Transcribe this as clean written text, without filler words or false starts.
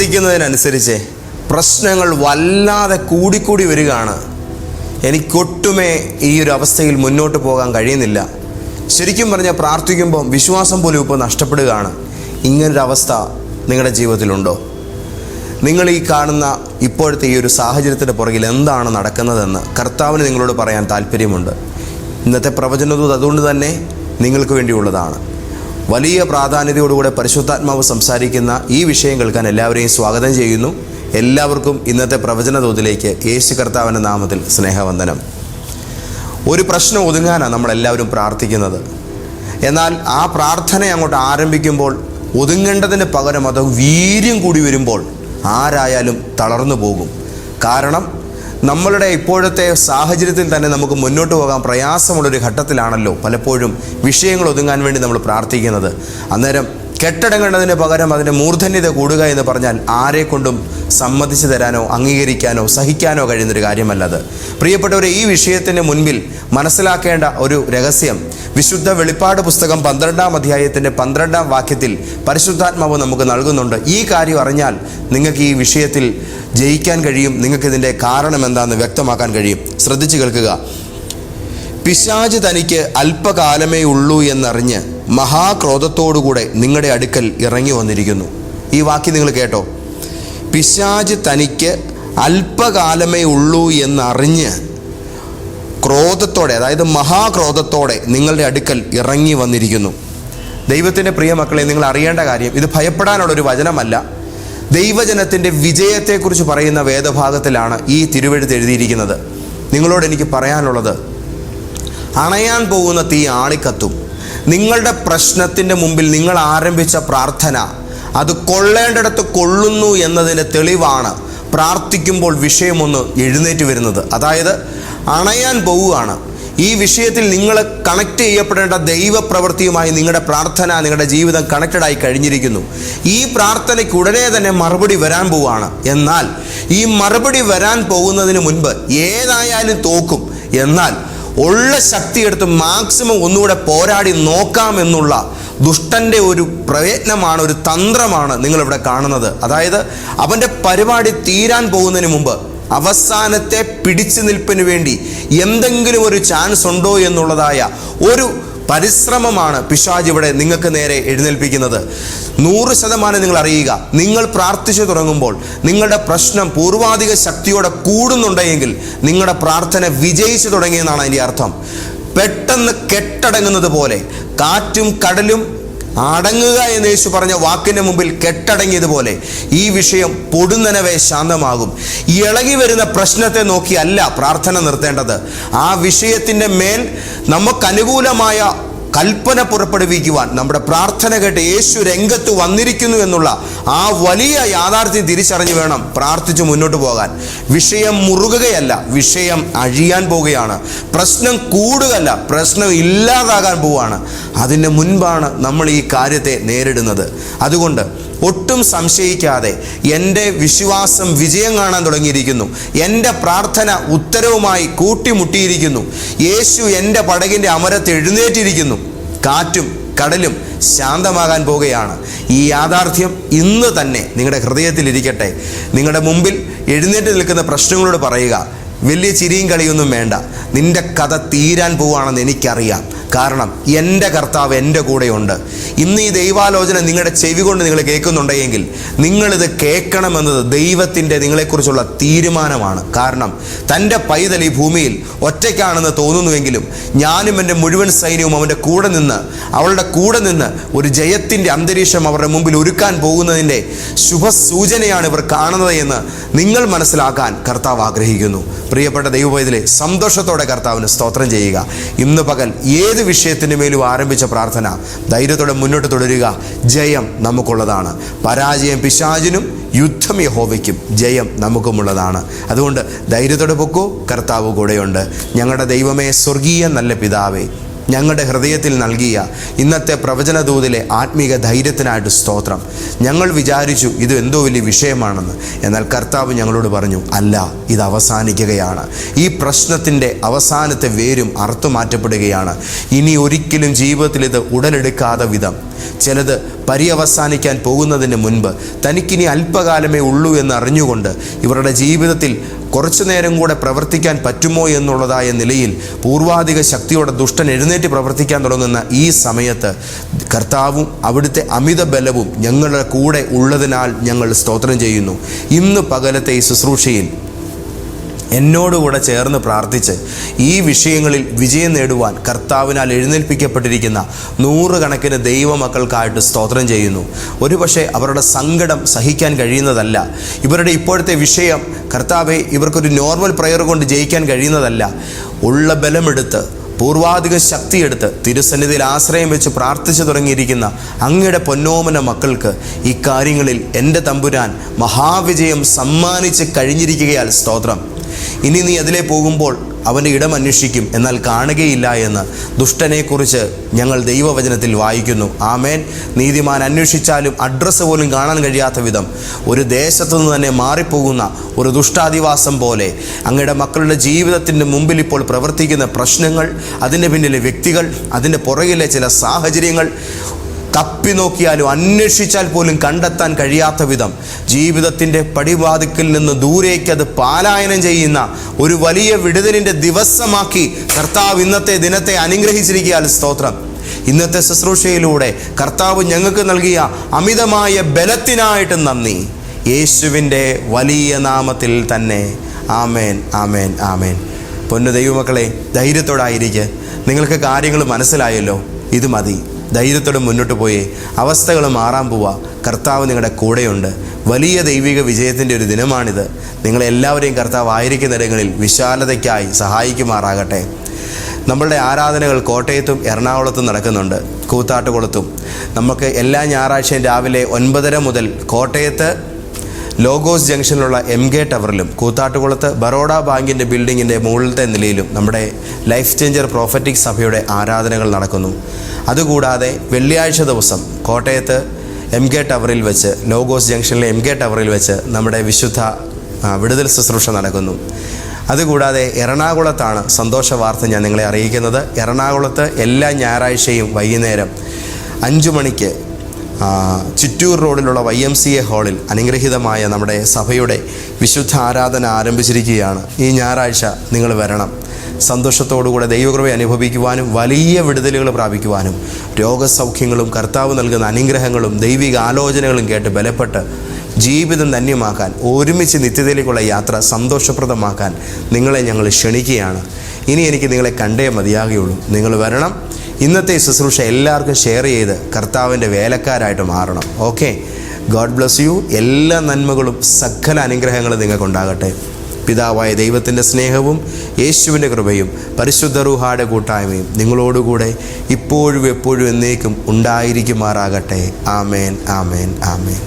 പ്രാർത്ഥിക്കുന്നതിനനുസരിച്ച് പ്രശ്നങ്ങൾ വല്ലാതെ കൂടിക്കൂടി വരികയാണ്. എനിക്കൊട്ടുമേ ഈ ഒരു അവസ്ഥയിൽ മുന്നോട്ട് പോകാൻ കഴിയുന്നില്ല. ശരിക്കും പറഞ്ഞാൽ പ്രാർത്ഥിക്കുമ്പോൾ വിശ്വാസം പോലും ഇപ്പോൾ നഷ്ടപ്പെടുകയാണ്. ഇങ്ങനൊരവസ്ഥ നിങ്ങളുടെ ജീവിതത്തിലുണ്ടോ? നിങ്ങൾ ഈ കാണുന്ന ഇപ്പോഴത്തെ ഈ ഒരു സാഹചര്യത്തിൻ്റെ പുറകിൽ എന്താണ് നടക്കുന്നതെന്ന് കർത്താവിന് നിങ്ങളോട് പറയാൻ താല്പര്യമുണ്ട്. ഇന്നത്തെ പ്രവചനദൂത് അതുകൊണ്ട് തന്നെ നിങ്ങൾക്ക് വേണ്ടിയുള്ളതാണ്. വലിയ പ്രാധാന്യതയോടുകൂടെ പരിശുദ്ധാത്മാവ് സംസാരിക്കുന്ന ഈ വിഷയം കേൾക്കാൻ എല്ലാവരെയും സ്വാഗതം ചെയ്യുന്നു. എല്ലാവർക്കും ഇന്നത്തെ പ്രവചനദൂതിലേക്ക് യേശു കർത്താവിൻ്റെ നാമത്തിൽ സ്നേഹവന്ദനം. ഒരു പ്രശ്നം ഒതുങ്ങാനാണ് നമ്മളെല്ലാവരും പ്രാർത്ഥിക്കുന്നത്. എന്നാൽ ആ പ്രാർത്ഥന അങ്ങോട്ട് ആരംഭിക്കുമ്പോൾ ഒതുങ്ങേണ്ടതിന് പകരം അത് വീര്യം കൂടി വരുമ്പോൾ ആരായാലും തളർന്നു പോകും. കാരണം നമ്മളുടെ ഇപ്പോഴത്തെ സാഹചര്യത്തിൽ തന്നെ നമുക്ക് മുന്നോട്ട് പോകാൻ പ്രയാസമുള്ളൊരു ഘട്ടത്തിലാണല്ലോ പലപ്പോഴും വിഷയങ്ങൾ ഒതുങ്ങാൻ വേണ്ടി നമ്മൾ പ്രാർത്ഥിക്കുന്നത്. അന്നേരം കെട്ടടങ്ങേണ്ടതിന് പകരം അതിൻ്റെ മൂർധന്യത കൂടുക എന്ന് പറഞ്ഞാൽ ആരെക്കൊണ്ടും സമ്മതിച്ചു തരാനോ അംഗീകരിക്കാനോ സഹിക്കാനോ കഴിയുന്നൊരു കാര്യമല്ലത്. പ്രിയപ്പെട്ടവരെ, ഈ വിഷയത്തിന് മുൻപിൽ മനസ്സിലാക്കേണ്ട ഒരു രഹസ്യം വിശുദ്ധ വെളിപ്പാട് പുസ്തകം 12-ാം അധ്യായത്തിൻ്റെ 12-ാം വാക്യത്തിൽ പരിശുദ്ധാത്മാവ് നമുക്ക് നൽകുന്നുണ്ട്. ഈ കാര്യം അറിഞ്ഞാൽ നിങ്ങൾക്ക് ഈ വിഷയത്തിൽ ജയിക്കാൻ കഴിയും. നിങ്ങൾക്കിതിൻ്റെ കാരണം എന്താണെന്ന് വ്യക്തമാക്കാൻ കഴിയും. ശ്രദ്ധിച്ചു കേൾക്കുക. പിശാച് തനിക്ക് അല്പകാലമേ ഉള്ളൂ എന്നറിഞ്ഞ് മഹാക്രോധത്തോടുകൂടെ നിങ്ങളുടെ അടുക്കൽ ഇറങ്ങി വന്നിരിക്കുന്നു. ഈ വാക്യം നിങ്ങൾ കേട്ടോ. പിശാച് തനിക്ക് അല്പകാലമേ ഉള്ളൂ എന്നറിഞ്ഞ് ക്രോധത്തോടെ, അതായത് മഹാക്രോധത്തോടെ നിങ്ങളുടെ അടുക്കൽ ഇറങ്ങി വന്നിരിക്കുന്നു. ദൈവത്തിൻ്റെ പ്രിയ മക്കളെ, നിങ്ങൾ അറിയേണ്ട കാര്യം, ഇത് ഭയപ്പെടാനുള്ളൊരു വചനമല്ല. ദൈവജനത്തിൻ്റെ വിജയത്തെക്കുറിച്ച് പറയുന്ന വേദഭാഗത്തിലാണ് ഈ തിരുവെഴുത്ത് എഴുതിയിരിക്കുന്നത്. നിങ്ങളോട് എനിക്ക് പറയാനുള്ളത്, അണയാൻ പോകുന്ന തീ ആളിക്കത്തും. നിങ്ങളുടെ പ്രശ്നത്തിൻ്റെ മുമ്പിൽ നിങ്ങൾ ആരംഭിച്ച പ്രാർത്ഥന അത് കൊള്ളേണ്ടിടത്ത് കൊള്ളുന്നു എന്നതിൻ്റെ തെളിവാണ് പ്രാർത്ഥിക്കുമ്പോൾ വിഷയമൊന്ന് എഴുന്നേറ്റ് വരുന്നത്. അതായത് അണയാൻ പോവുകയാണ്. ഈ വിഷയത്തിൽ നിങ്ങൾ കണക്ട് ചെയ്യപ്പെടേണ്ട ദൈവപ്രവൃത്തിയുമായി നിങ്ങളുടെ പ്രാർത്ഥന, നിങ്ങളുടെ ജീവിതം കണക്റ്റഡായി കഴിഞ്ഞിരിക്കുന്നു. ഈ പ്രാർത്ഥനയ്ക്ക് ഉടനെ തന്നെ മറുപടി വരാൻ പോവുകയാണ്. എന്നാൽ ഈ മറുപടി വരാൻ പോകുന്നതിന് മുൻപ് ഏതായാലും തോക്കും, എന്നാൽ ഉള്ള ശക്തിയെടുത്ത് മാക്സിമം ഒന്നുകൂടെ പോരാടി നോക്കാമെന്നുള്ള ദുഷ്ടൻ്റെ ഒരു പ്രയത്നമാണ്, ഒരു തന്ത്രമാണ് നിങ്ങളിവിടെ കാണുന്നത്. അതായത് അവൻ്റെ പരിപാടി തീരാൻ പോകുന്നതിന് മുമ്പ് അവസാനത്തെ പിടിച്ചു നിൽപ്പിന് വേണ്ടി എന്തെങ്കിലും ഒരു ചാൻസ് ഉണ്ടോ എന്നുള്ളതായ ഒരു പരിശ്രമമാണ് പിശാച് ഇവിടെ നിങ്ങൾക്ക് നേരെ എഴുന്നേൽപ്പിക്കുന്നത്. 100% നിങ്ങൾ അറിയുക, നിങ്ങൾ പ്രാർത്ഥിച്ചു തുടങ്ങുമ്പോൾ നിങ്ങളുടെ പ്രശ്നം പൂർവാധിക ശക്തിയോടെ കൂടുന്നുണ്ടെങ്കിൽ നിങ്ങളുടെ പ്രാർത്ഥന വിജയിച്ചു തുടങ്ങിയെന്നാണ് അതിൻ്റെ അർത്ഥം. പെട്ടെന്ന് കെട്ടടങ്ങുന്നത് പോലെ കാറ്റും കടലും അടങ്ങുക എന്ന് യേശു പറഞ്ഞ വാക്കിൻ്റെ മുമ്പിൽ കെട്ടടങ്ങിയതുപോലെ ഈ വിഷയം പൊടുന്നനവേ ശാന്തമാകും. ഇളകി വരുന്ന പ്രശ്നത്തെ നോക്കിയല്ല പ്രാർത്ഥന നിർത്തേണ്ടത്. ആ വിഷയത്തിൻ്റെ മേൽ നമുക്കനുകൂലമായ കൽപ്പന പുറപ്പെടുവിക്കുവാൻ നമ്മുടെ പ്രാർത്ഥന കേട്ട് യേശു രംഗത്ത് വന്നിരിക്കുന്നു എന്നുള്ള ആ വലിയ യാഥാർത്ഥ്യം തിരിച്ചറിഞ്ഞ് വേണം പ്രാർത്ഥിച്ച് മുന്നോട്ട് പോകാൻ. വിഷയം മുറുകുകയല്ല, വിഷയം അഴിയാൻ പോവുകയാണ്. പ്രശ്നം കൂടുകയല്ല, പ്രശ്നം ഇല്ലാതാകാൻ പോവുകയാണ്. അതിന് മുൻപാണ് നമ്മൾ ഈ കാര്യത്തെ നേരിടുന്നത്. അതുകൊണ്ട് ഒട്ടും സംശയിക്കാതെ എൻ്റെ വിശ്വാസം വിജയം കാണാൻ തുടങ്ങിയിരിക്കുന്നു. എൻ്റെ പ്രാർത്ഥന ഉത്തരവുമായി കൂട്ടിമുട്ടിയിരിക്കുന്നു. യേശു എൻ്റെ പടകിൻ്റെ അമരത്ത് എഴുന്നേറ്റിരിക്കുന്നു. കാറ്റും കടലും ശാന്തമാകാൻ പോവുകയാണ്. ഈ യാഥാർത്ഥ്യം ഇന്ന് തന്നെ നിങ്ങളുടെ ഹൃദയത്തിലിരിക്കട്ടെ. നിങ്ങളുടെ മുമ്പിൽ എഴുന്നേറ്റ് നിൽക്കുന്ന പ്രശ്നങ്ങളോട് പറയുക, വലിയ ചിരിയും കളിയൊന്നും വേണ്ട, നിൻ്റെ കഥ തീരാൻ പോവുകയാണെന്ന് എനിക്കറിയാം. കാരണം എൻ്റെ കർത്താവ് എൻ്റെ കൂടെയുണ്ട്. ഇന്ന് ഈ ദൈവാലോചന നിങ്ങളുടെ ചെവി കൊണ്ട് നിങ്ങൾ കേൾക്കുന്നുണ്ടെങ്കിൽ നിങ്ങളിത് കേൾക്കണമെന്നത് ദൈവത്തിൻ്റെ നിങ്ങളെക്കുറിച്ചുള്ള തീരുമാനമാണ്. കാരണം തൻ്റെ പൈതൽ ഈ ഭൂമിയിൽ ഒറ്റയ്ക്കാണെന്ന് തോന്നുന്നുവെങ്കിലും ഞാനും എൻ്റെ മുഴുവൻ സൈന്യവും അവൻ്റെ കൂടെ നിന്ന്, അവളുടെ കൂടെ നിന്ന് ഒരു ജയത്തിൻ്റെ അന്തരീക്ഷം അവരുടെ മുമ്പിൽ ഒരുക്കാൻ പോകുന്നതിൻ്റെ ശുഭസൂചനയാണ് ഇവർ കാണുന്നത് എന്ന് നിങ്ങൾ മനസ്സിലാക്കാൻ കർത്താവ് ആഗ്രഹിക്കുന്നു. പ്രിയപ്പെട്ട ദൈവപൈതലെ, സന്തോഷത്തോടെ കർത്താവിന് സ്തോത്രം ചെയ്യുക. ഇന്ന് പകൽ ഏത് വിഷയത്തിൻ്റെ മേലും ആരംഭിച്ച പ്രാർത്ഥന ധൈര്യത്തോടെ മുന്നോട്ട് തുടരുക. ജയം നമുക്കുള്ളതാണ്. പരാജയം പിശാചിനും, യുദ്ധം യഹോവയ്ക്കും, ജയം നമുക്കുമുള്ളതാണ്. അതുകൊണ്ട് ധൈര്യത്തോടെ പൊക്കോ, കർത്താവ് കൂടെയുണ്ട്. ഞങ്ങളുടെ ദൈവമേ, സ്വർഗീയ നല്ല പിതാവേ, ഞങ്ങളുടെ ഹൃദയത്തിൽ നൽകിയ ഇന്നത്തെ പ്രവചനദൂതിലെ ആത്മീക ധൈര്യത്തിനായിട്ട് സ്തോത്രം. ഞങ്ങൾ വിചാരിച്ചു ഇത് എന്തോ വലിയ വിഷയമാണെന്ന്. എന്നാൽ കർത്താവ് ഞങ്ങളോട് പറഞ്ഞു, അല്ല, ഇത് അവസാനിക്കുകയാണ്. ഈ പ്രശ്നത്തിൻ്റെ അവസാനത്തെ വേരും അറുത്തു മാറ്റപ്പെടുകയാണ്. ഇനി ഒരിക്കലും ജീവിതത്തിൽ ഇത് ഉടലെടുക്കാതെ വിധം ചിലത് പര്യവസാനിക്കാൻ പോകുന്നതിന് മുൻപ് തനിക്കിനി അല്പകാലമേ ഉള്ളൂ എന്ന് അറിഞ്ഞുകൊണ്ട് ഇവരുടെ ജീവിതത്തിൽ കുറച്ചു നേരം കൂടെ പ്രവർത്തിക്കാൻ പറ്റുമോ എന്നുള്ളതായ നിലയിൽ പൂർവാധിക ശക്തിയോടെ ദുഷ്ടൻ എഴുന്നേറ്റ് പ്രവർത്തിക്കാൻ തുടങ്ങുന്ന ഈ സമയത്ത് കർത്താവും അവിടുത്തെ അമിത ബലവും ഞങ്ങളുടെ കൂടെ ഉള്ളതിനാൽ ഞങ്ങൾ സ്തോത്രം ചെയ്യുന്നു. ഇന്ന് പകലത്തെ ഈ ശുശ്രൂഷയിൽ എന്നോടുകൂടെ ചേർന്ന് പ്രാർത്ഥിച്ച് ഈ വിഷയങ്ങളിൽ വിജയം നേടുവാൻ കർത്താവിനാൽ എഴുന്നേൽപ്പിക്കപ്പെട്ടിരിക്കുന്ന നൂറുകണക്കിന് ദൈവമക്കൾക്കായിട്ട് സ്തോത്രം ചെയ്യുന്നു. ഒരുപക്ഷെ അവരുടെ സങ്കടം സഹിക്കാൻ കഴിയുന്നതല്ല, ഇവരുടെ ഇപ്പോഴത്തെ വിഷയം കർത്താവെ ഇവർക്കൊരു നോർമൽ പ്രയർ കൊണ്ട് ജയിക്കാൻ കഴിയുന്നതല്ല. ഉള്ള ബലമെടുത്ത് പൂർവാധിക ശക്തിയെടുത്ത് തിരുസന്നിധിയിൽ ആശ്രയം വെച്ച് പ്രാർത്ഥിച്ചു തുടങ്ങിയിരിക്കുന്ന അങ്ങയുടെ പൊന്നോമന മക്കൾക്ക് ഈ കാര്യങ്ങളിൽ എൻ്റെ തമ്പുരാൻ മഹാവിജയം സമ്മാനിച്ച് കഴിഞ്ഞിരിക്കുകയാൽ സ്തോത്രം. ഇനി നീ അതിലേ പോകുമ്പോൾ അവൻ്റെ ഇടം അന്വേഷിക്കും, എന്നാൽ കാണുകയില്ല എന്ന് ദുഷ്ടനെക്കുറിച്ച് ഞങ്ങൾ ദൈവവചനത്തിൽ വായിക്കുന്നു. ആമേൻ. നീതിമാൻ അന്വേഷിച്ചാലും അഡ്രസ്സ് പോലും കാണാൻ കഴിയാത്ത വിധം ഒരു ദേശത്തു നിന്ന് തന്നെ മാറിപ്പോകുന്ന ഒരു ദുഷ്ടാധിവാസം പോലെ അങ്ങയുടെ മക്കളുടെ ജീവിതത്തിൻ്റെ മുമ്പിൽ ഇപ്പോൾ പ്രവർത്തിക്കുന്ന പ്രശ്നങ്ങൾ, അതിൻ്റെ പിന്നിലെ വ്യക്തികൾ, അതിൻ്റെ പുറകിലെ ചില സാഹചര്യങ്ങൾ തപ്പി നോക്കിയാലും അന്വേഷിച്ചാൽ പോലും കണ്ടെത്താൻ കഴിയാത്ത വിധം ജീവിതത്തിൻ്റെ പടിവാതിക്കൽ നിന്ന് ദൂരേക്ക് അത് പാലായനം ചെയ്യുന്ന ഒരു വലിയ വിടുതലിൻ്റെ ദിവസമാക്കി കർത്താവ് ഇന്നത്തെ ദിനത്തെ അനുഗ്രഹിച്ചിരിക്കുകയാൽ സ്തോത്രം. ഇന്നത്തെ ശുശ്രൂഷയിലൂടെ കർത്താവ് ഞങ്ങൾക്ക് നൽകിയ അമിതമായ ബലത്തിനായിട്ട് നന്ദി. യേശുവിൻ്റെ വലിയ നാമത്തിൽ തന്നെ ആമേൻ, ആമേൻ, ആമേൻ. പൊന്നു ദൈവമക്കളെ, ധൈര്യത്തോടായിരിക്കുക. നിങ്ങൾക്ക് കാര്യങ്ങൾ മനസ്സിലായല്ലോ. ഇത് മതി. ധൈര്യത്തോടെ മുന്നോട്ട് പോയേ. അവസ്ഥകൾ മാറാൻ പോവുക. കർത്താവ് നിങ്ങളുടെ കൂടെയുണ്ട്. വലിയ ദൈവിക വിജയത്തിൻ്റെ ഒരു ദിനമാണിത്. നിങ്ങളെല്ലാവരെയും കർത്താവ് ആയിരിക്കുന്നിടങ്ങളിൽ വിശാലതയ്ക്കായി സഹായിക്കുമാറാകട്ടെ. നമ്മളുടെ ആരാധനകൾ കോട്ടയത്തും എറണാകുളത്തും നടക്കുന്നുണ്ട്, കൂത്താട്ടുകുളത്തും. നമുക്ക് എല്ലാ ഞായറാഴ്ചയും രാവിലെ 9:30 മുതൽ കോട്ടയത്ത് ലോഗോസ് ജംഗ്ഷനിലുള്ള MK ടവറിലും കൂത്താട്ടുകുളത്ത് ബറോഡ ബാങ്കിൻ്റെ ബിൽഡിങ്ങിൻ്റെ മുകളിലത്തെ നിലയിലും നമ്മുടെ ലൈഫ് ചേഞ്ചർ പ്രോഫറ്റിക് സഭയുടെ ആരാധനകൾ നടക്കുന്നു. അതുകൂടാതെ വെള്ളിയാഴ്ച ദിവസം കോട്ടയത്ത് MK ടവറിൽ വെച്ച്, ലോഗോസ് ജംഗ്ഷനിലെ MK ടവറിൽ വെച്ച് നമ്മുടെ വിശുദ്ധ വിടുതൽ ശുശ്രൂഷ നടക്കുന്നു. അതുകൂടാതെ എറണാകുളത്താണ് സന്തോഷ വാർത്ത ഞാൻ നിങ്ങളെ അറിയിക്കുന്നത്. എറണാകുളത്ത് എല്ലാ ഞായറാഴ്ചയും വൈകുന്നേരം 5 മണിക്ക് ചിറ്റൂർ റോഡിലുള്ള YMCA ഹാളിൽ അനുഗ്രഹീതമായ നമ്മുടെ സഭയുടെ വിശുദ്ധ ആരാധന ആരംഭിച്ചിരിക്കുകയാണ്. ഈ ഞായറാഴ്ച നിങ്ങൾ വരണം. സന്തോഷത്തോടുകൂടെ ദൈവകൃപ അനുഭവിക്കുവാനും വലിയ വിടുതലുകൾ പ്രാപിക്കുവാനും രോഗസൗഖ്യങ്ങളും കർത്താവ് നൽകുന്ന അനുഗ്രഹങ്ങളും ദൈവിക ആലോചനകളും കേട്ട് ബലപ്പെട്ട് ജീവിതം ധന്യമാക്കാൻ, ഒരുമിച്ച് നിത്യതയിലേക്കുള്ള യാത്ര സന്തോഷപ്രദമാക്കാൻ നിങ്ങളെ ഞങ്ങൾ ക്ഷണിക്കുകയാണ്. ഇനി എനിക്ക് നിങ്ങളെ കണ്ടേ മതിയാകുകയുള്ളൂ. നിങ്ങൾ വരണം. ഇന്നത്തെ ശുശ്രൂഷ എല്ലാവർക്കും ഷെയർ ചെയ്ത് കർത്താവിൻ്റെ വേലക്കാരായിട്ട് മാറണം. Okay, God bless you. എല്ലാ നന്മകളും സകല അനുഗ്രഹങ്ങളും നിങ്ങൾക്കുണ്ടാകട്ടെ. പിതാവായ ദൈവത്തിൻ്റെ സ്നേഹവും യേശുവിൻ്റെ കൃപയും പരിശുദ്ധ റൂഹായുടെ കൂട്ടായ്മയും നിങ്ങളോടുകൂടെ ഇപ്പോഴും എപ്പോഴും എന്നേക്കും ഉണ്ടായിരിക്കുമാറാകട്ടെ. ആമേൻ, ആമേൻ, ആമേൻ.